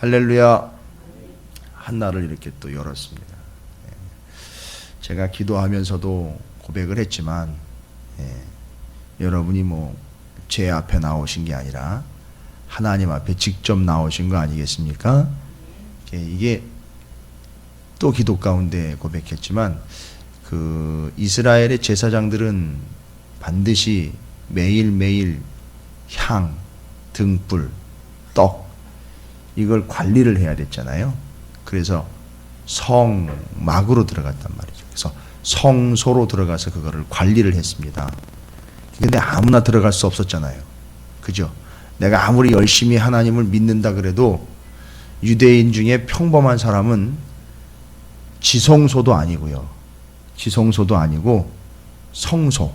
할렐루야. 한날을 이렇게 또 열었습니다. 제가 기도하면서도 고백을 했지만 여러분이 제 앞에 나오신 게 아니라 하나님 앞에 직접 나오신 거 아니겠습니까? 이게 또 기도 가운데 고백했지만 그 이스라엘의 제사장들은 반드시 매일매일 향, 등불, 떡 이걸 관리를 해야 됐잖아요. 그래서 성막으로 들어갔단 말이죠. 그래서 성소로 들어가서 그거를 관리를 했습니다. 근데 아무나 들어갈 수 없었잖아요. 그죠? 내가 아무리 열심히 하나님을 믿는다 그래도 유대인 중에 평범한 사람은 지성소도 아니고요. 지성소도 아니고 성소.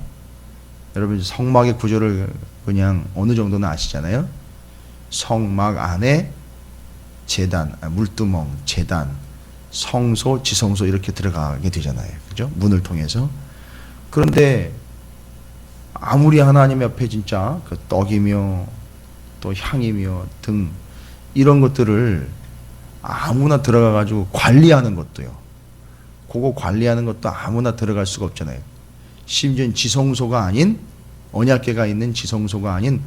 여러분 성막의 구조를 그냥 어느 정도는 아시잖아요. 성막 안에 제단, 물두멍, 제단, 성소, 지성소 이렇게 들어가게 되잖아요. 그죠? 문을 통해서. 그런데 아무리 하나님 옆에 진짜 그 떡이며 또 향이며 등 이런 것들을 아무나 들어가 가지고 관리하는 것도요. 그거 관리하는 것도 아무나 들어갈 수가 없잖아요. 심지어 지성소가 아닌 언약궤가 있는 지성소가 아닌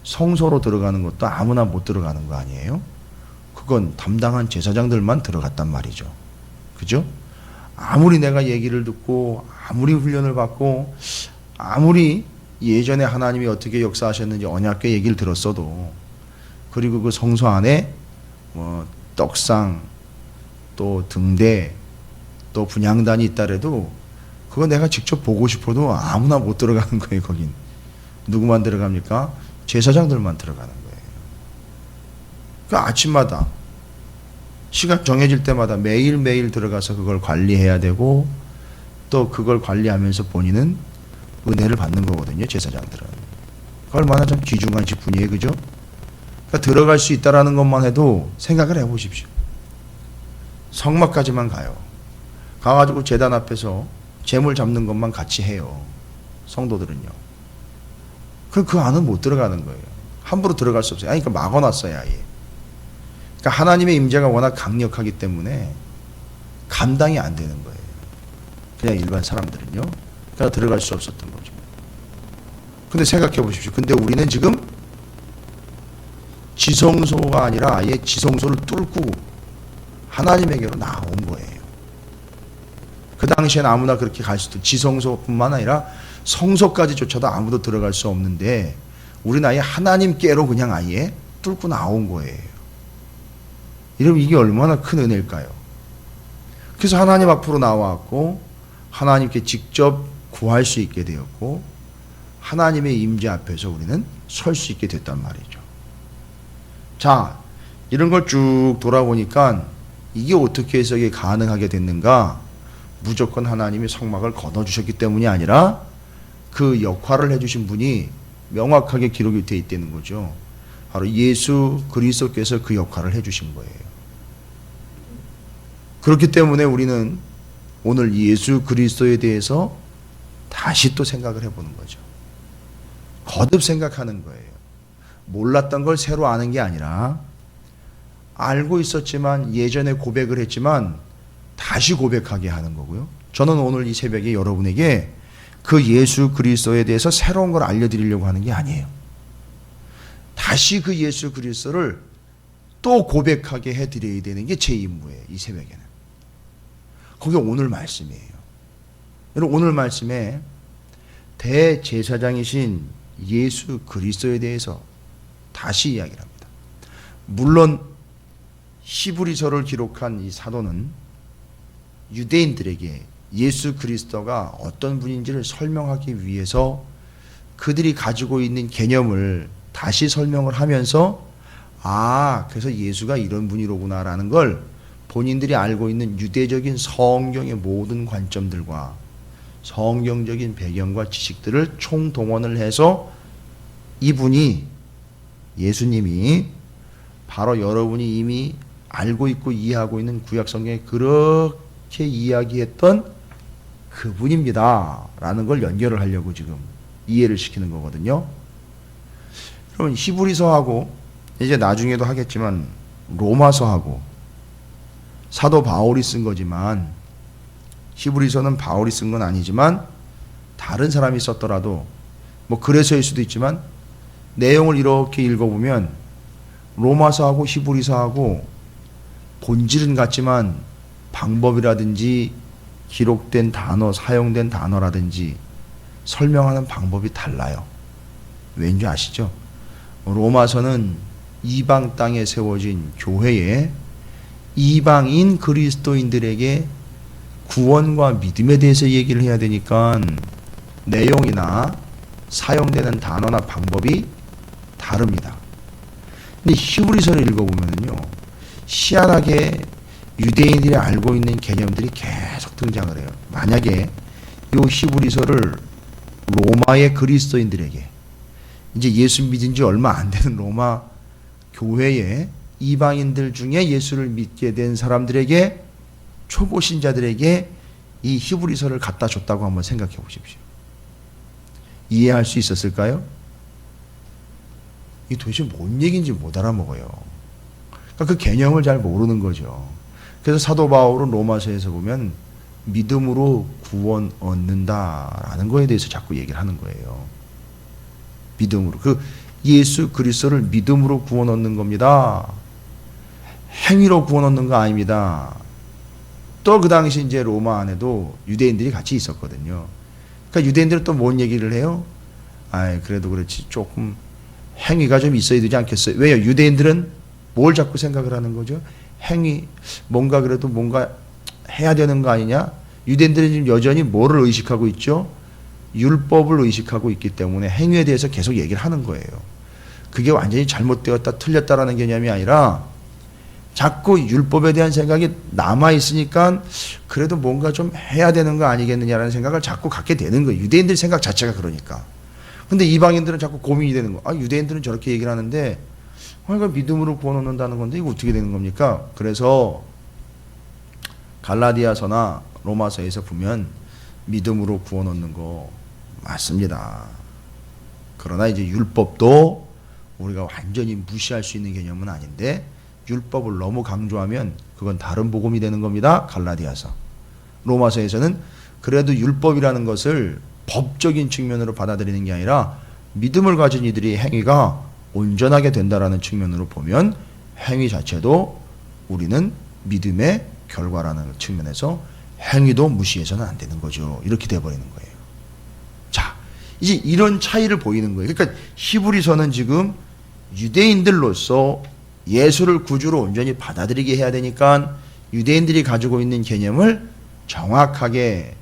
성소로 들어가는 것도 아무나 못 들어가는 거 아니에요? 그건 담당한 제사장들만 들어갔단 말이죠. 그죠? 아무리 내가 얘기를 듣고 아무리 훈련을 받고 아무리 예전에 하나님이 어떻게 역사하셨는지 언약궤 얘기를 들었어도 그리고 그 성소 안에 떡상 또 등대 또 분향단이 있다래도 그거 내가 직접 보고 싶어도 아무나 못 들어가는 거예요. 거긴 누구만 들어갑니까? 제사장들만 들어가는 거예요. 그 아침마다 시간 정해질 때마다 매일매일 들어가서 그걸 관리해야 되고 또 그걸 관리하면서 본인은 은혜를 받는 거거든요. 제사장들은. 얼마나 좀 귀중한 직분이에요. 그죠? 그러니까 들어갈 수 있다라는 것만 해도 생각을 해보십시오. 성막까지만 가요. 가가지고 제단 앞에서 제물 잡는 것만 같이 해요. 성도들은요. 그 안은 못 들어가는 거예요. 함부로 들어갈 수 없어요. 그러니까 막아놨어요. 아예. 그러니까 하나님의 임재가 워낙 강력하기 때문에 감당이 안 되는 거예요. 그냥 일반 사람들은요. 그러니까 들어갈 수 없었던 거죠. 근데 생각해 보십시오. 근데 우리는 지금 지성소가 아니라 아예 지성소를 뚫고 하나님에게로 나온 거예요. 그 당시에는 아무나 그렇게 갈 수도 지성소뿐만 아니라 성소까지조차도 아무도 들어갈 수 없는데 우리는 아예 하나님께로 그냥 아예 뚫고 나온 거예요. 여러분 이게 얼마나 큰 은혜일까요? 그래서 하나님 앞으로 나왔고 하나님께 직접 구할 수 있게 되었고 하나님의 임재 앞에서 우리는 설 수 있게 됐단 말이죠. 자, 이런 걸 쭉 돌아보니까 이게 어떻게 해서 이게 가능하게 됐는가? 무조건 하나님이 성막을 거둬주셨기 때문이 아니라 그 역할을 해주신 분이 명확하게 기록이 되어 있다는 거죠. 바로 예수 그리스도께서 그 역할을 해주신 거예요. 그렇기 때문에 우리는 오늘 예수 그리스도에 대해서 다시 또 생각을 해보는 거죠. 거듭 생각하는 거예요. 몰랐던 걸 새로 아는 게 아니라 알고 있었지만 예전에 고백을 했지만 다시 고백하게 하는 거고요. 저는 오늘 이 새벽에 여러분에게 그 예수 그리스도에 대해서 새로운 걸 알려드리려고 하는 게 아니에요. 다시 그 예수 그리스도를 또 고백하게 해드려야 되는 게 제 임무예요. 이 새벽에는. 그게 오늘 말씀이에요. 여러분 오늘 말씀에 대제사장이신 예수 그리스도에 대해서 다시 이야기를 합니다. 물론 히브리서를 기록한 이 사도는 유대인들에게 예수 그리스도가 어떤 분인지를 설명하기 위해서 그들이 가지고 있는 개념을 다시 설명을 하면서 그래서 예수가 이런 분이로구나라는 걸 본인들이 알고 있는 유대적인 성경의 모든 관점들과 성경적인 배경과 지식들을 총동원을 해서 이분이 예수님이 바로 여러분이 이미 알고 있고 이해하고 있는 구약성경에 그렇게 이야기했던 그분입니다 라는 걸 연결을 하려고 지금 이해를 시키는 거거든요. 여러분 히브리서하고 이제 나중에도 하겠지만 로마서하고 사도 바울이 쓴 거지만, 히브리서는 바울이 쓴 건 아니지만 다른 사람이 썼더라도 뭐 그래서일 수도 있지만, 내용을 이렇게 읽어보면 로마서하고 히브리서하고 본질은 같지만 방법이라든지 기록된 단어, 사용된 단어라든지 설명하는 방법이 달라요. 왠지 아시죠? 로마서는 이방 땅에 세워진 교회에 이방인 그리스도인들에게 구원과 믿음에 대해서 얘기를 해야 되니까 내용이나 사용되는 단어나 방법이 다릅니다. 근데 히브리서를 읽어보면요, 희한하게 유대인들이 알고 있는 개념들이 계속 등장을 해요. 만약에 이 히브리서를 로마의 그리스도인들에게, 이제 예수 믿은 지 얼마 안 되는 로마 교회의 이방인들 중에 예수를 믿게 된 사람들에게, 초보 신자들에게 이 히브리서를 갖다 줬다고 한번 생각해 보십시오. 이해할 수 있었을까요? 이게 도대체 뭔 얘기인지 못 알아먹어요. 그러니까 그 개념을 잘 모르는 거죠. 그래서 사도 바울은 로마서에서 보면 믿음으로 구원 얻는다라는 거에 대해서 자꾸 얘기를 하는 거예요. 믿음으로. 그 예수 그리스도를 믿음으로 구원 얻는 겁니다. 행위로 구원 얻는 거 아닙니다. 또 그 당시 이제 로마 안에도 유대인들이 같이 있었거든요. 그러니까 유대인들은 또 뭔 얘기를 해요? 아이, 그래도 그렇지. 조금 행위가 좀 있어야 되지 않겠어요? 왜요? 유대인들은 뭘 자꾸 생각을 하는 거죠? 행위, 뭔가 그래도 뭔가 해야 되는 거 아니냐? 유대인들은 지금 여전히 뭐를 의식하고 있죠? 율법을 의식하고 있기 때문에 행위에 대해서 계속 얘기를 하는 거예요. 그게 완전히 잘못되었다, 틀렸다라는 개념이 아니라 자꾸 율법에 대한 생각이 남아있으니까 그래도 뭔가 좀 해야 되는 거 아니겠느냐라는 생각을 자꾸 갖게 되는 거예요. 유대인들 생각 자체가 그러니까. 근데 이방인들은 자꾸 고민이 되는 거. 아, 유대인들은 저렇게 얘기를 하는데, 이거 믿음으로 구원 얻는다는 건데 이거 어떻게 되는 겁니까? 그래서 갈라디아서나 로마서에서 보면 믿음으로 구원 얻는 거 맞습니다. 그러나 이제 율법도 우리가 완전히 무시할 수 있는 개념은 아닌데, 율법을 너무 강조하면 그건 다른 복음이 되는 겁니다. 갈라디아서. 로마서에서는 그래도 율법이라는 것을 법적인 측면으로 받아들이는 게 아니라 믿음을 가진 이들이 행위가 온전하게 된다라는 측면으로 보면 행위 자체도 우리는 믿음의 결과라는 측면에서 행위도 무시해서는 안 되는 거죠. 이렇게 돼버리는 거예요. 자, 이제 이런 차이를 보이는 거예요. 그러니까 히브리서는 지금 유대인들로서 예수를 구주로 온전히 받아들이게 해야 되니까 유대인들이 가지고 있는 개념을 정확하게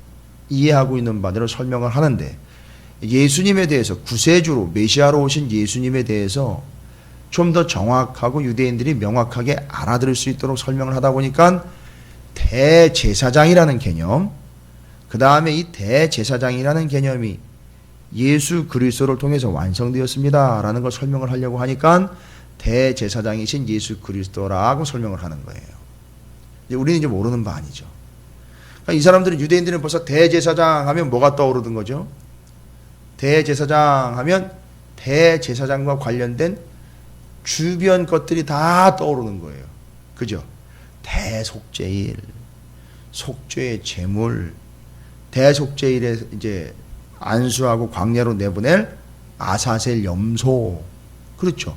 이해하고 있는 바대로 설명을 하는데, 예수님에 대해서 구세주로 메시아로 오신 예수님에 대해서 좀 더 정확하고 유대인들이 명확하게 알아들을 수 있도록 설명을 하다 보니까 대제사장이라는 개념, 그 다음에 이 대제사장이라는 개념이 예수 그리스도를 통해서 완성되었습니다 라는 걸 설명을 하려고 하니까 대제사장이신 예수 그리스도라고 설명을 하는 거예요. 우리는 이제 모르는 바 아니죠. 그러니까 이 사람들은, 유대인들은 벌써 대제사장 하면 뭐가 떠오르는 거죠? 대제사장 하면 대제사장과 관련된 주변 것들이 다 떠오르는 거예요. 그죠? 대속죄일, 속죄의 제물, 대속죄일에 이제 안수하고 광야로 내보낼 아사셀 염소, 그렇죠?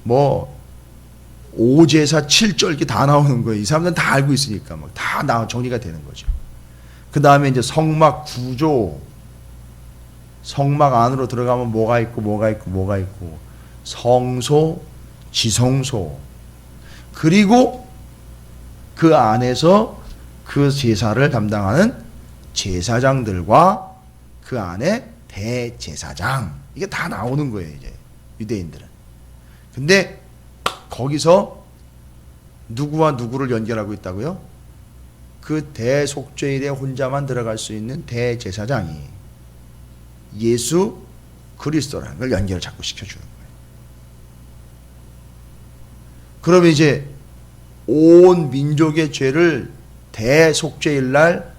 뭐 오제사 7절기 다 나오는 거예요. 이 사람들은 다 알고 있으니까 막 다 정리가 되는 거죠. 그 다음에 이제 성막 구조, 성막 안으로 들어가면 뭐가 있고 성소, 지성소, 그리고 그 안에서 그 제사를 담당하는 제사장들과 그 안에 대제사장, 이게 다 나오는 거예요, 이제 유대인들은. 근데 거기서 누구와 누구를 연결하고 있다고요? 그 대속죄일에 혼자만 들어갈 수 있는 대제사장이 예수 그리스도라는 걸 연결을 자꾸 시켜주는 거예요. 그러면 이제 온 민족의 죄를 대속죄일 날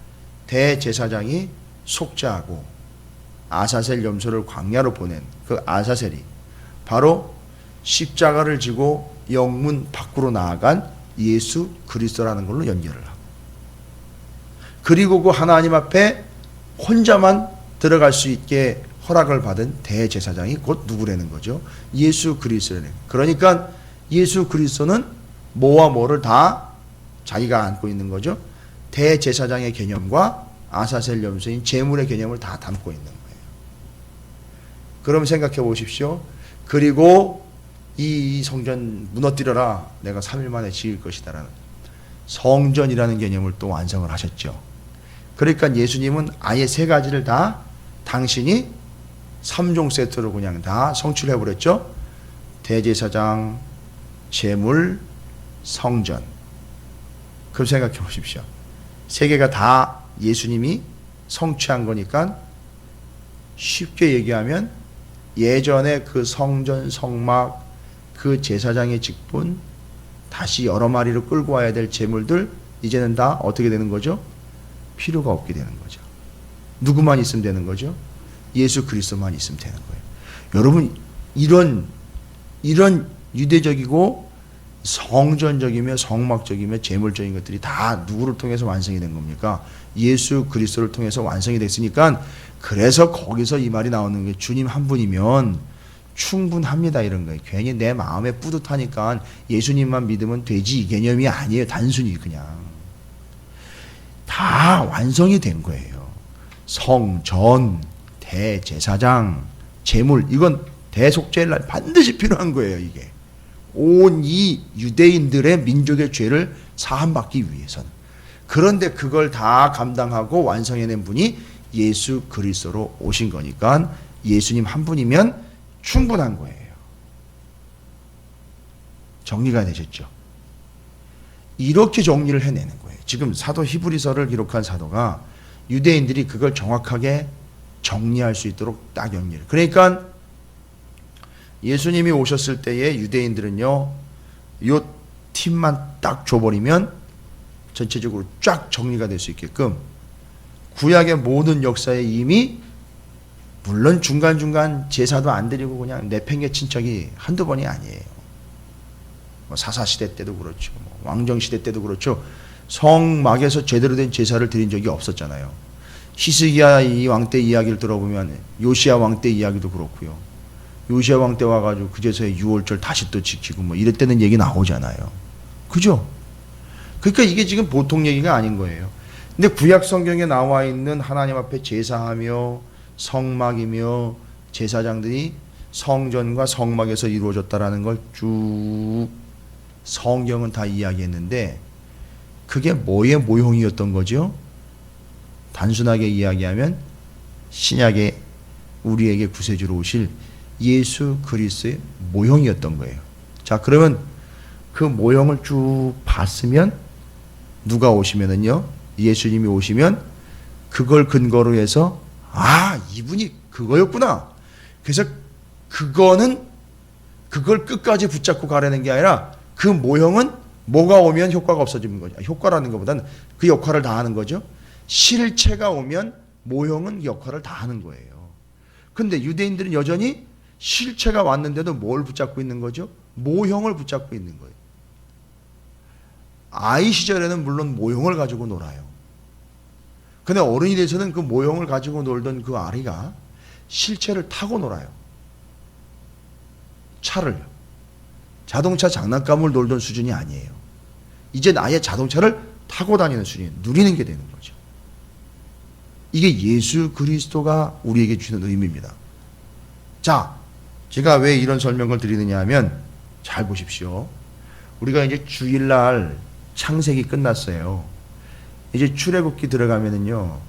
대제사장이 속죄하고 아사셀 염소를 광야로 보낸 그 아사셀이 바로 십자가를 지고 영문 밖으로 나아간 예수 그리스도라는 걸로 연결을 하고, 그리고 그 하나님 앞에 혼자만 들어갈 수 있게 허락을 받은 대제사장이 곧 누구라는 거죠? 예수 그리스도라는. 그러니까 예수 그리스도는 뭐와 뭐를 다 자기가 안고 있는 거죠. 대제사장의 개념과 아사셀 염소인 제물의 개념을 다 담고 있는 거예요. 그럼 생각해 보십시오. 그리고 이 성전 무너뜨려라, 내가 3일 만에 지을 것이다라는 성전이라는 개념을 또 완성을 하셨죠. 그러니까 예수님은 아예 세 가지를 다 당신이 3종 세트로 그냥 다 성취를 해버렸죠. 대제사장, 제물, 성전. 그럼 생각해 보십시오. 세 개가 다 예수님이 성취한 거니까 쉽게 얘기하면 예전에 그 성전, 성막, 그 제사장의 직분, 다시 여러 마리로 끌고 와야 될 제물들, 이제는 다 어떻게 되는 거죠? 필요가 없게 되는 거죠. 누구만 있으면 되는 거죠? 예수 그리스도만 있으면 되는 거예요. 여러분, 이런 유대적이고 성전적이며 성막적이며 제물적인 것들이 다 누구를 통해서 완성이 된 겁니까? 예수 그리스도를 통해서 완성이 됐으니까, 그래서 거기서 이 말이 나오는 게, 주님 한 분이면 충분합니다, 이런 거예요. 괜히 내 마음에 뿌듯하니까 예수님만 믿으면 되지, 이 개념이 아니에요. 단순히 그냥 다 완성이 된 거예요. 성전, 대제사장, 제물, 이건 대속죄일 날 반드시 필요한 거예요. 이게 온 이 유대인들의 민족의 죄를 사함받기 위해서는. 그런데 그걸 다 감당하고 완성해낸 분이 예수 그리스도로 오신 거니까 예수님 한 분이면 충분한 거예요. 정리가 되셨죠? 이렇게 정리를 해내는 거예요. 지금 사도 히브리서를 기록한 사도가 유대인들이 그걸 정확하게 정리할 수 있도록 딱 연결. 그러니까 예수님이 오셨을 때에 유대인들은요, 요 팀만 딱 줘버리면 전체적으로 쫙 정리가 될 수 있게끔 구약의 모든 역사에 이미, 물론 중간중간 제사도 안 드리고 그냥 내팽개친 척이 한두 번이 아니에요. 뭐 사사시대 때도 그렇죠. 뭐 왕정시대 때도 그렇죠. 성막에서 제대로 된 제사를 드린 적이 없었잖아요. 히스기야 이 왕 때 이야기를 들어보면 요시야 왕 때 이야기도 그렇고요. 요시야 왕 때 와가지고 그제서야 유월절 다시 또 지키고 뭐 이랬다는 얘기 나오잖아요. 그죠? 그러니까 이게 지금 보통 얘기가 아닌 거예요. 근데 구약 성경에 나와 있는 하나님 앞에 제사하며 성막이며 제사장들이 성전과 성막에서 이루어졌다라는 걸 쭉 성경은 다 이야기했는데, 그게 뭐의 모형이었던 거죠? 단순하게 이야기하면 신약에 우리에게 구세주로 오실 예수 그리스도의 모형이었던 거예요. 자, 그러면 그 모형을 쭉 봤으면, 누가 오시면은요, 예수님이 오시면 그걸 근거로 해서, 아, 이분이 그거였구나. 그래서 그거는 그걸 끝까지 붙잡고 가려는 게 아니라, 그 모형은 뭐가 오면 효과가 없어지는 거죠. 효과라는 것보다는 그 역할을 다 하는 거죠. 실체가 오면 모형은 역할을 다 하는 거예요. 근데 유대인들은 여전히 실체가 왔는데도 뭘 붙잡고 있는 거죠? 모형을 붙잡고 있는 거예요. 아이 시절에는 물론 모형을 가지고 놀아요. 근데 어른이 돼서는 그 모형을 가지고 놀던 그 아이가 실체를 타고 놀아요. 차를요. 자동차 장난감을 놀던 수준이 아니에요. 이제 아예 자동차를 타고 다니는 수준이, 누리는 게 되는 거죠. 이게 예수 그리스도가 우리에게 주는 의미입니다. 자, 제가 왜 이런 설명을 드리느냐 하면, 잘 보십시오. 우리가 이제 주일날 창세기 끝났어요. 이제 출애굽기 들어가면은요,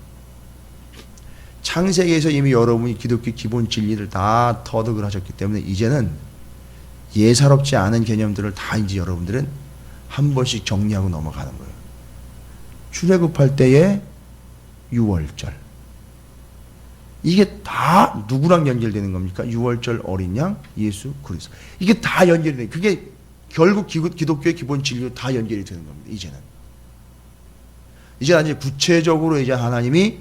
창세기에서 이미 여러분이 기독교 기본 진리를 다 터득을 하셨기 때문에 이제는 예사롭지 않은 개념들을 다 이제 여러분들은 한 번씩 정리하고 넘어가는 거예요. 출애굽할 때의 유월절, 이게 다 누구랑 연결되는 겁니까? 유월절 어린 양 예수 그리스도. 이게 다 연결이 돼요. 그게 결국 기독교의 기본 진리로 다 연결이 되는 겁니다. 이제는 이제 구체적으로 이제 하나님이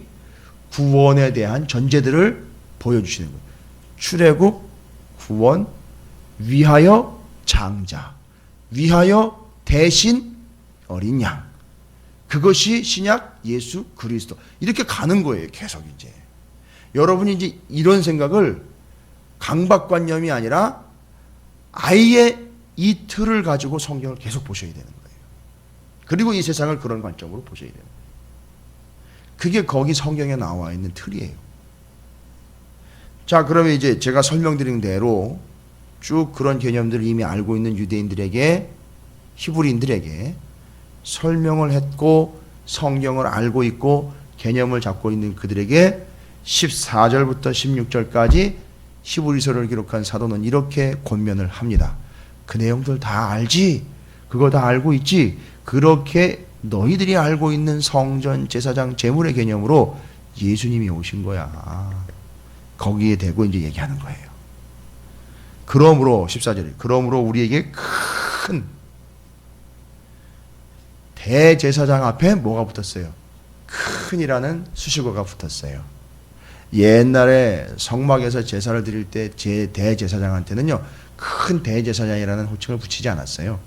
구원에 대한 전제들을 보여주시는 거예요. 출애굽, 구원, 위하여 장자. 위하여 대신 어린 양. 그것이 신약 예수 그리스도. 이렇게 가는 거예요. 계속 이제. 여러분이 이제 이런 생각을 강박관념이 아니라 아예 이 틀을 가지고 성경을 계속 보셔야 되는 거예요. 그리고 이 세상을 그런 관점으로 보셔야 되는 거예요. 그게 거기 성경에 나와 있는 틀이에요. 자, 그러면 이제 제가 설명드린 대로 쭉 그런 개념들을 이미 알고 있는 유대인들에게, 히브리인들에게 설명을 했고 성경을 알고 있고 개념을 잡고 있는 그들에게 14절부터 16절까지 히브리서를 기록한 사도는 이렇게 권면을 합니다. 그 내용들 다 알지? 그거 다 알고 있지? 그렇게 너희들이 알고 있는 성전, 제사장, 제물의 개념으로 예수님이 오신 거야. 거기에 대고 이제 얘기하는 거예요. 그러므로 14절에 그러므로 우리에게 큰 대제사장 앞에 뭐가 붙었어요? 큰이라는 수식어가 붙었어요. 옛날에 성막에서 제사를 드릴 때 제 대제사장한테는요, 큰 대제사장이라는 호칭을 붙이지 않았어요.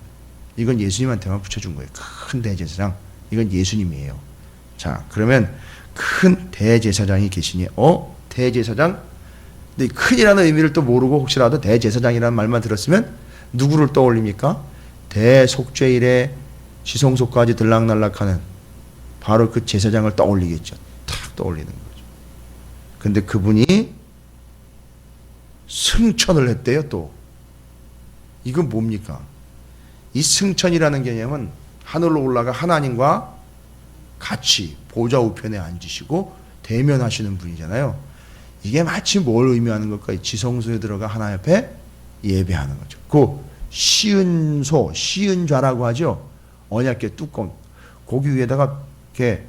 이건 예수님한테만 붙여준 거예요. 큰 대제사장. 이건 예수님이에요. 자, 그러면 큰 대제사장이 계시니, 대제사장? 근데 큰이라는 의미를 또 모르고 혹시라도 대제사장이라는 말만 들었으면 누구를 떠올립니까? 대속죄일에 지성소까지 들락날락하는 바로 그 제사장을 떠올리겠죠. 탁 떠올리는 거죠. 근데 그분이 승천을 했대요, 또. 이건 뭡니까? 이 승천이라는 개념은 하늘로 올라가 하나님과 같이 보좌 우편에 앉으시고 대면하시는 분이잖아요. 이게 마치 뭘 의미하는 걸까요? 지성소에 들어가 하나님 앞에 예배하는 거죠. 그 시은소, 시은좌라고 하죠. 언약궤 뚜껑. 고기 위에다가 이렇게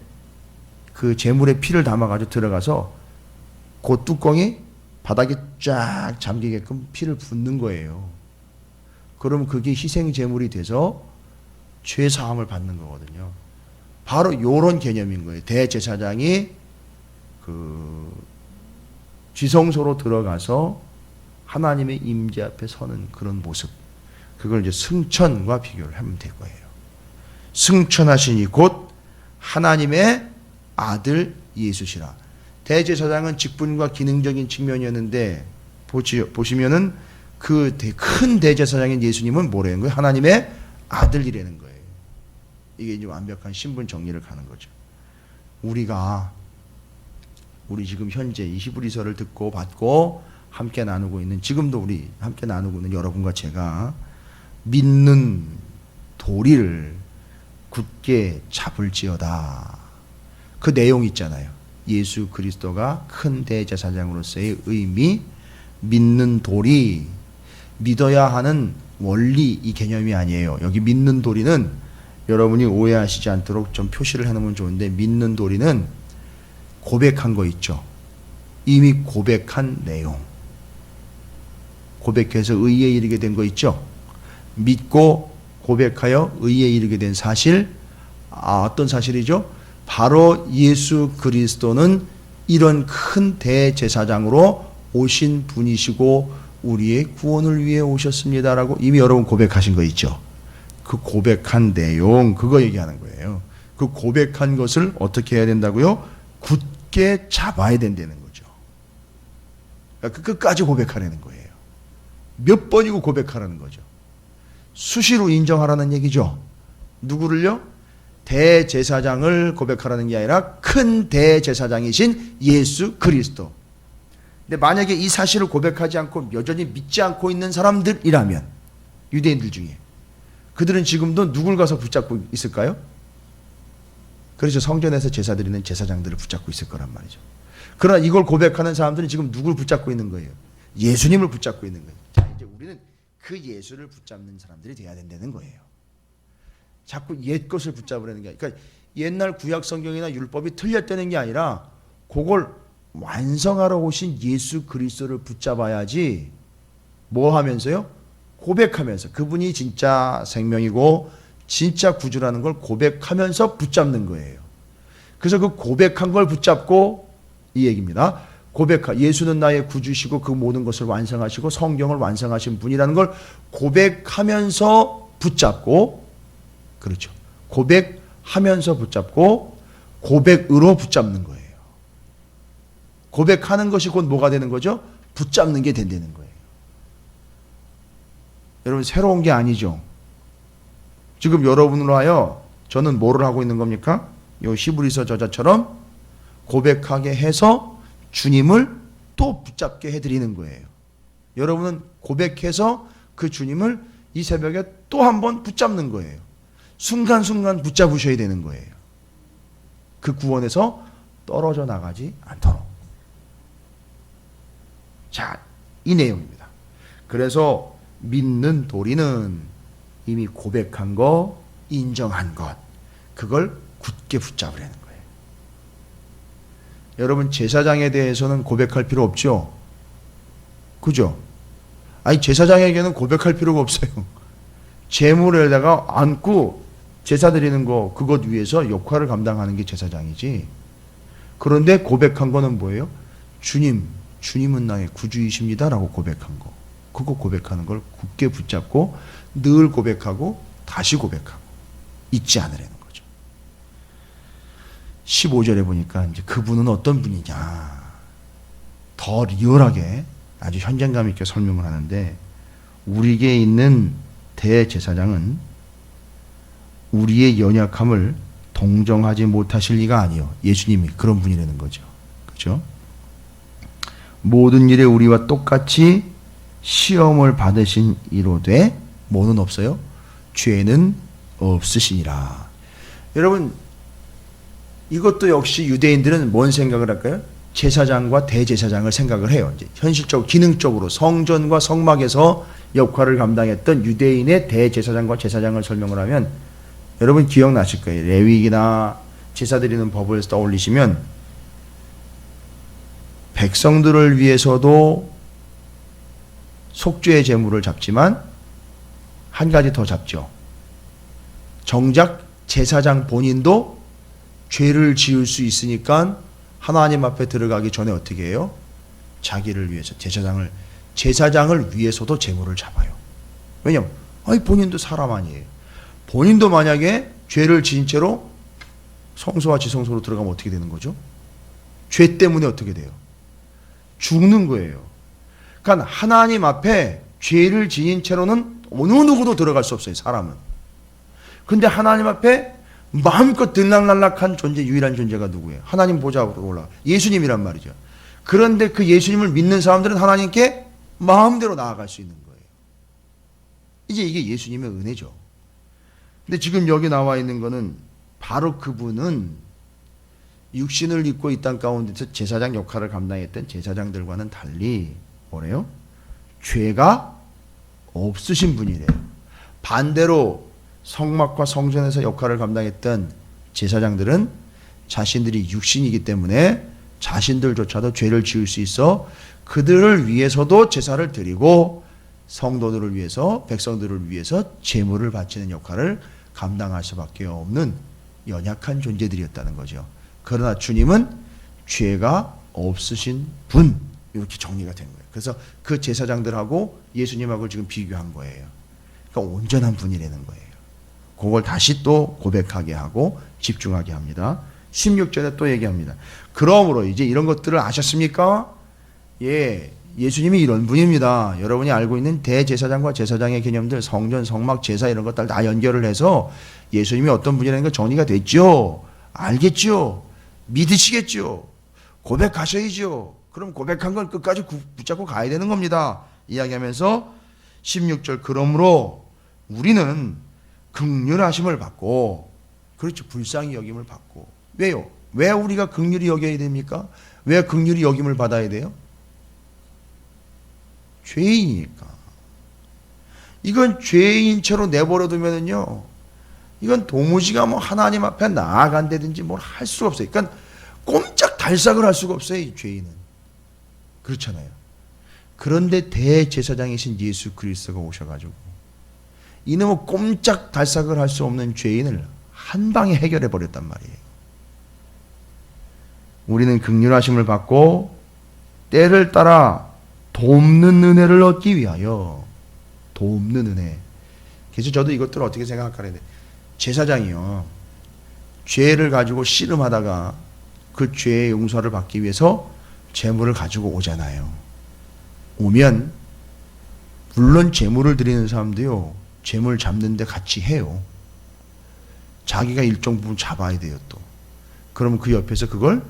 그 제물의 피를 담아가지고 들어가서 그 뚜껑이 바닥에 쫙 잠기게끔 피를 붓는 거예요. 그러면 그게 희생 제물이 돼서 죄 사함을 받는 거거든요. 바로 이런 개념인 거예요. 대제사장이 그 지성소로 들어가서 하나님의 임재 앞에 서는 그런 모습. 그걸 이제 승천과 비교를 하면 될 거예요. 승천하시니 곧 하나님의 아들 예수시라. 대제사장은 직분과 기능적인 측면이었는데 보시면은 그 큰 대제사장인 예수님은 뭐라는 거예요? 하나님의 아들이라는 거예요. 이게 이제 완벽한 신분 정리를 가는 거죠. 우리 지금 현재 이 히브리서를 듣고 받고 함께 나누고 있는, 지금도 우리 함께 나누고 있는 여러분과 제가 믿는 도리를 굳게 잡을지어다. 그 내용 있잖아요. 예수 그리스도가 큰 대제사장으로서의 의미, 믿는 도리, 믿어야 하는 원리, 이 개념이 아니에요. 여기 믿는 도리는 여러분이 오해하시지 않도록 좀 표시를 해놓으면 좋은데, 믿는 도리는 고백한 거 있죠. 이미 고백한 내용. 고백해서 의에 이르게 된 거 있죠. 믿고 고백하여 의에 이르게 된 사실. 어떤 사실이죠? 바로 예수 그리스도는 이런 큰 대제사장으로 오신 분이시고 우리의 구원을 위해 오셨습니다라고 이미 여러분 고백하신 거 있죠. 그 고백한 내용, 그거 얘기하는 거예요. 그 고백한 것을 어떻게 해야 된다고요? 굳게 잡아야 된다는 거죠. 그러니까 끝까지 고백하라는 거예요. 몇 번이고 고백하라는 거죠. 수시로 인정하라는 얘기죠. 누구를요? 대제사장을 고백하라는 게 아니라 큰 대제사장이신 예수 그리스도. 근데 만약에 이 사실을 고백하지 않고 여전히 믿지 않고 있는 사람들이라면, 유대인들 중에, 그들은 지금도 누굴 가서 붙잡고 있을까요? 그렇죠. 성전에서 제사 드리는 제사장들을 붙잡고 있을 거란 말이죠. 그러나 이걸 고백하는 사람들은 지금 누굴 붙잡고 있는 거예요? 예수님을 붙잡고 있는 거예요. 자, 이제 우리는 그 예수를 붙잡는 사람들이 돼야 된다는 거예요. 자꾸 옛 것을 붙잡으라는 게 아니라, 그러니까 옛날 구약 성경이나 율법이 틀렸다는 게 아니라 그걸 완성하러 오신 예수 그리스도를 붙잡아야지. 뭐 하면서요? 고백하면서. 그분이 진짜 생명이고 진짜 구주라는 걸 고백하면서 붙잡는 거예요. 그래서 그 고백한 걸 붙잡고, 이 얘기입니다. 예수는 나의 구주시고 그 모든 것을 완성하시고 성경을 완성하신 분이라는 걸 고백하면서 붙잡고, 그렇죠. 고백하면서 붙잡고 고백으로 붙잡는 거예요. 고백하는 것이 곧 뭐가 되는 거죠? 붙잡는 게 된다는 거예요. 여러분, 새로운 게 아니죠. 지금 여러분으로 하여 저는 뭐를 하고 있는 겁니까? 요 히브리서 저자처럼 고백하게 해서 주님을 또 붙잡게 해드리는 거예요. 여러분은 고백해서 그 주님을 이 새벽에 또 한 번 붙잡는 거예요. 순간순간 붙잡으셔야 되는 거예요. 그 구원에서 떨어져 나가지 않도록. 자, 이 내용입니다. 그래서 믿는 도리는 이미 고백한 거, 인정한 것, 그걸 굳게 붙잡으려는 거예요. 여러분, 제사장에 대해서는 고백할 필요 없죠? 그죠? 아니, 제사장에게는 고백할 필요가 없어요. 제물에다가 안고 제사 드리는 거, 그것 위해서 역할을 감당하는 게 제사장이지. 그런데 고백한 거는 뭐예요? 주님은 나의 구주이십니다 라고 고백한 거. 그거 고백하는 걸 굳게 붙잡고 늘 고백하고 다시 고백하고 잊지 않으려는 거죠. 15절에 보니까 이제 그분은 어떤 분이냐, 더 리얼하게 아주 현장감 있게 설명을 하는데, 우리에게 있는 대제사장은 우리의 연약함을 동정하지 못하실 리가 아니요. 예수님이 그런 분이라는 거죠. 그렇죠? 모든 일에 우리와 똑같이 시험을 받으신 이로되 뭐는 없어요? 죄는 없으시니라. 여러분, 이것도 역시 유대인들은 뭔 생각을 할까요? 제사장과 대제사장을 생각을 해요. 이제 현실적으로, 기능적으로 성전과 성막에서 역할을 감당했던 유대인의 대제사장과 제사장을 설명을 하면 여러분 기억나실 거예요. 레위기나 제사 드리는 법을 떠올리시면 백성들을 위해서도 속죄의 제물을 잡지만 한 가지 더 잡죠. 정작 제사장 본인도 죄를 지을 수 있으니까 하나님 앞에 들어가기 전에 어떻게 해요? 자기를 위해서 제사장을 위해서도 제물을 잡아요. 왜냐면 본인도 사람 아니에요. 본인도 만약에 죄를 지은 채로 성소와 지성소로 들어가면 어떻게 되는 거죠? 죄 때문에 어떻게 돼요? 죽는 거예요. 그러니까 하나님 앞에 죄를 지은 채로는 어느 누구도 들어갈 수 없어요, 사람은. 근데 하나님 앞에 마음껏 들락날락한 존재, 유일한 존재가 누구예요? 하나님 보좌로 올라가 예수님이란 말이죠. 그런데 그 예수님을 믿는 사람들은 하나님께 마음대로 나아갈 수 있는 거예요. 이제 이게 예수님의 은혜죠. 근데 지금 여기 나와 있는 거는 바로 그분은 육신을 입고 이 땅 가운데서 제사장 역할을 감당했던 제사장들과는 달리 뭐래요? 죄가 없으신 분이래요. 반대로 성막과 성전에서 역할을 감당했던 제사장들은 자신들이 육신이기 때문에 자신들조차도 죄를 지을 수 있어 그들을 위해서도 제사를 드리고 성도들을 위해서, 백성들을 위해서 제물을 바치는 역할을 감당할 수밖에 없는 연약한 존재들이었다는 거죠. 그러나 주님은 죄가 없으신 분, 이렇게 정리가 된 거예요. 그래서 그 제사장들하고 예수님하고 지금 비교한 거예요. 그러니까 온전한 분이라는 거예요. 그걸 다시 또 고백하게 하고 집중하게 합니다. 16절에 또 얘기합니다. 그러므로 이제 이런 것들을 아셨습니까? 예, 예수님이 이런 분입니다. 여러분이 알고 있는 대제사장과 제사장의 개념들, 성전, 성막, 제사 이런 것들 다 연결을 해서 예수님이 어떤 분이라는 거 정리가 됐죠? 알겠죠? 믿으시겠죠? 고백하셔야죠. 그럼 고백한 걸 끝까지 붙잡고 가야 되는 겁니다. 이야기하면서 16절, 그러므로 우리는 긍휼하심을 받고, 그렇죠, 불쌍히 여김을 받고. 왜요? 왜 우리가 긍휼히 여겨야 됩니까? 왜 긍휼히 여김을 받아야 돼요? 죄인이니까. 이건 죄인 채로 내버려 두면은요, 이건 도무지가 뭐 하나님 앞에 나아간다든지 뭘 할 수가 없어요. 그러니까 꼼짝 달싹을 할 수가 없어요, 이 죄인은. 그렇잖아요. 그런데 대제사장이신 예수 그리스도가 오셔가지고 이놈의 꼼짝 달싹을 할 수 없는 죄인을 한 방에 해결해 버렸단 말이에요. 우리는 긍휼하심을 받고 때를 따라 돕는 은혜를 얻기 위하여, 돕는 은혜. 그래서 저도 이것들을 어떻게 생각하는데, 제사장이요, 죄를 가지고 씨름하다가 그 죄의 용서를 받기 위해서 제물을 가지고 오잖아요. 오면 물론 제물을 드리는 사람도요, 제물 잡는데 같이 해요. 자기가 일정 부분 잡아야 돼요 또. 그러면 그 옆에서 그걸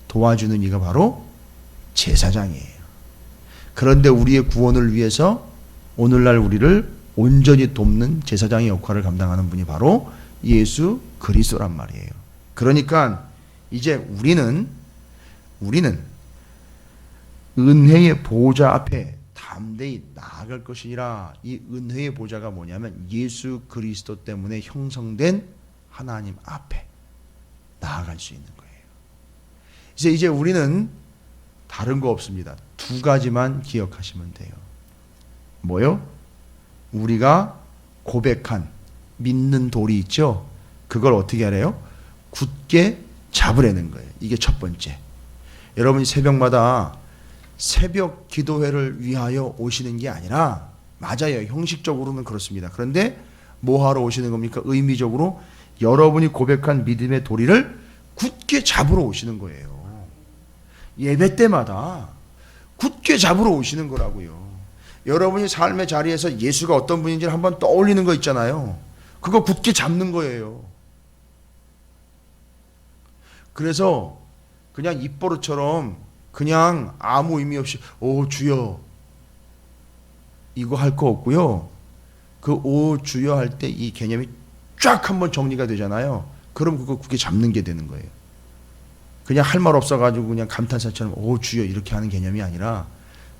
도와주는 이가 바로 제사장이에요. 그런데 우리의 구원을 위해서 오늘날 우리를 온전히 돕는 제사장의 역할을 감당하는 분이 바로 예수 그리스도란 말이에요. 그러니까 이제 우리는 은혜의 보좌 앞에 담대히 나아갈 것이니라. 이 은혜의 보좌가 뭐냐면 예수 그리스도 때문에 형성된 하나님 앞에 나아갈 수 있는 거예요. 이제 우리는 다른 거 없습니다. 두 가지만 기억하시면 돼요. 뭐요? 우리가 고백한 믿는 돌이 있죠? 그걸 어떻게 하래요? 굳게 잡으려는 거예요. 이게 첫 번째. 여러분이 새벽마다 새벽 기도회를 위하여 오시는 게 아니라, 맞아요, 형식적으로는 그렇습니다. 그런데 뭐 하러 오시는 겁니까? 의미적으로 여러분이 고백한 믿음의 도리를 굳게 잡으러 오시는 거예요. 예배 때마다 굳게 잡으러 오시는 거라고요. 여러분이 삶의 자리에서 예수가 어떤 분인지를 한번 떠올리는 거 있잖아요. 그거 굳게 잡는 거예요. 그래서 그냥 입버릇처럼 그냥 아무 의미 없이 오 주여 이거 할 거 없고요. 그 오 주여 할 때 이 개념이 쫙 한번 정리가 되잖아요. 그럼 그거 굳게 잡는 게 되는 거예요. 그냥 할 말 없어가지고 그냥 감탄사처럼 오 주여 이렇게 하는 개념이 아니라,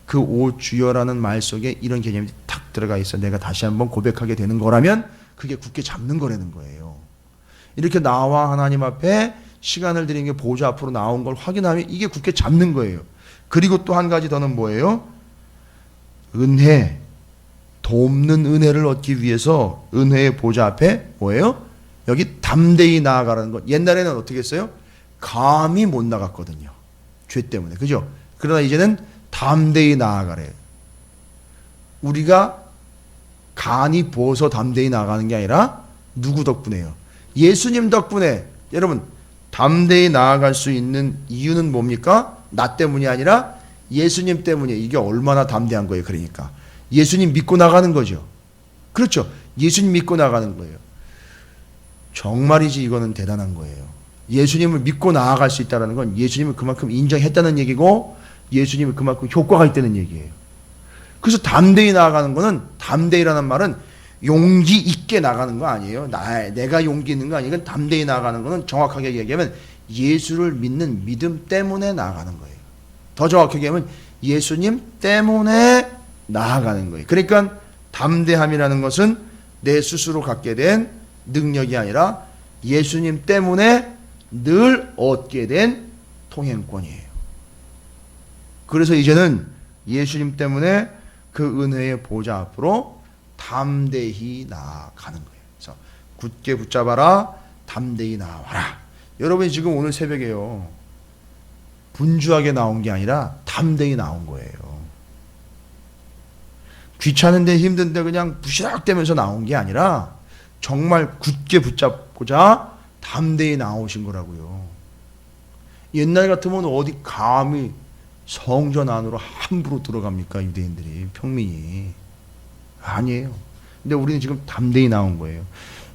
그 오 주여라는 말 속에 이런 개념이 탁 들어가 있어. 내가 다시 한번 고백하게 되는 거라면 그게 굳게 잡는 거라는 거예요. 이렇게 나와 하나님 앞에 시간을 들인 게 보좌 앞으로 나온 걸 확인하면 이게 굳게 잡는 거예요. 그리고 또 한 가지 더는 뭐예요? 은혜, 돕는 은혜를 얻기 위해서 은혜의 보좌 앞에 뭐예요? 여기 담대히 나아가라는 것. 옛날에는 어떻게 했어요? 감히 못 나갔거든요. 죄 때문에. 그죠? 그러나 이제는 담대히 나아가래요. 우리가 간이 부어서 담대히 나아가는 게 아니라 누구 덕분에요? 예수님 덕분에. 여러분, 담대히 나아갈 수 있는 이유는 뭡니까? 나 때문이 아니라 예수님 때문에. 이게 얼마나 담대한 거예요. 그러니까 예수님 믿고 나가는 거죠. 그렇죠? 예수님 믿고 나가는 거예요. 정말이지 이거는 대단한 거예요. 예수님을 믿고 나아갈 수 있다는 건 예수님을 그만큼 인정했다는 얘기고, 예수님이 그만큼 효과가 있다는 얘기예요. 그래서 담대히 나아가는 거는, 담대히라는 말은 용기 있게 나가는 거 아니에요. 내가 용기 있는 거 아니에요. 이건 담대히 나아가는 거는 정확하게 얘기하면 예수를 믿는 믿음 때문에 나아가는 거예요. 더 정확하게 하면 예수님 때문에 나아가는 거예요. 그러니까 담대함이라는 것은 내 스스로 갖게 된 능력이 아니라 예수님 때문에 늘 얻게 된 통행권이에요. 그래서 이제는 예수님 때문에 그 은혜의 보좌 앞으로 담대히 나아가는 거예요. 그래서 굳게 붙잡아라, 담대히 나와라. 여러분이 지금 오늘 새벽에요, 분주하게 나온 게 아니라 담대히 나온 거예요. 귀찮은데 힘든데 그냥 부시락대면서 나온 게 아니라 정말 굳게 붙잡고자 담대히 나오신 거라고요. 옛날 같으면 어디 감히 성전 안으로 함부로 들어갑니까? 유대인들이, 평민이. 아니에요. 근데 우리는 지금 담대히 나온 거예요.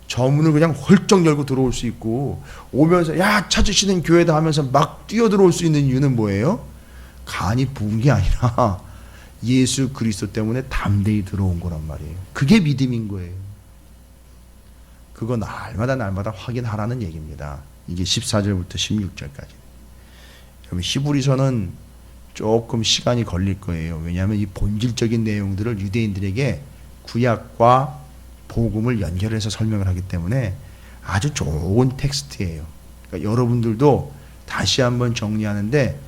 저 문을 그냥 헐쩍 열고 들어올 수 있고, 오면서 야 찾으시는 교회다 하면서 막 뛰어 들어올 수 있는 이유는 뭐예요? 간이 부은 게 아니라 예수 그리스도 때문에 담대히 들어온 거란 말이에요. 그게 믿음인 거예요. 그거 날마다 확인하라는 얘기입니다. 이게 14절부터 16절까지. 그러면 히브리서는 조금 시간이 걸릴 거예요. 왜냐하면 이 본질적인 내용들을 유대인들에게 구약과 복음을 연결해서 설명을 하기 때문에 아주 좋은 텍스트예요. 그러니까 여러분들도 다시 한번 정리하는데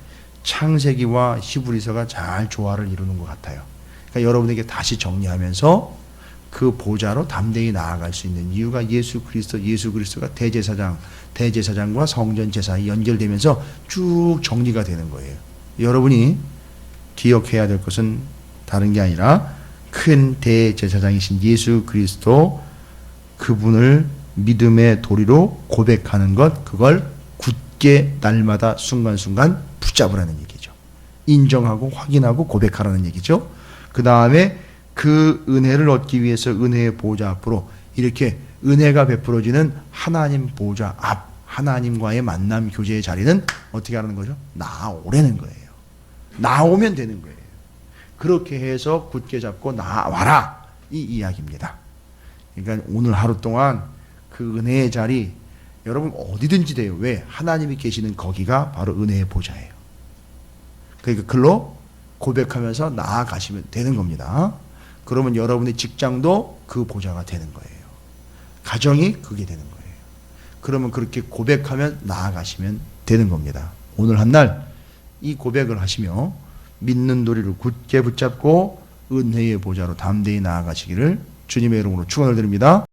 창세기와 히브리서가 잘 조화를 이루는 것 같아요. 그러니까 여러분에게 다시 정리하면서 그 보좌로 담대히 나아갈 수 있는 이유가 예수 그리스도가 대제사장과 성전 제사에 연결되면서 쭉 정리가 되는 거예요. 여러분이 기억해야 될 것은 다른 게 아니라 큰 대제사장이신 예수 그리스도 그분을 믿음의 도리로 고백하는 것, 그걸 굳게 날마다 순간순간 붙잡으라는 얘기죠. 인정하고 확인하고 고백하라는 얘기죠. 그 다음에 그 은혜를 얻기 위해서 은혜의 보좌 앞으로 이렇게 은혜가 베풀어지는 하나님 보좌 앞, 하나님과의 만남 교제의 자리는 어떻게 하는 거죠? 나오라는 거예요. 나오면 되는 거예요. 그렇게 해서 굳게 잡고 나와라, 이 이야기입니다. 그러니까 오늘 하루 동안 그 은혜의 자리 여러분 어디든지 돼요. 왜? 하나님이 계시는 거기가 바로 은혜의 보좌예요. 그러니까 글로 고백하면서 나아가시면 되는 겁니다. 그러면 여러분의 직장도 그 보좌가 되는 거예요. 가정이 그게 되는 거예요. 그러면 그렇게 고백하면 나아가시면 되는 겁니다. 오늘 한 날 이 고백을 하시며 믿는 도리를 굳게 붙잡고 은혜의 보좌로 담대히 나아가시기를 주님의 이름으로 축원을 드립니다.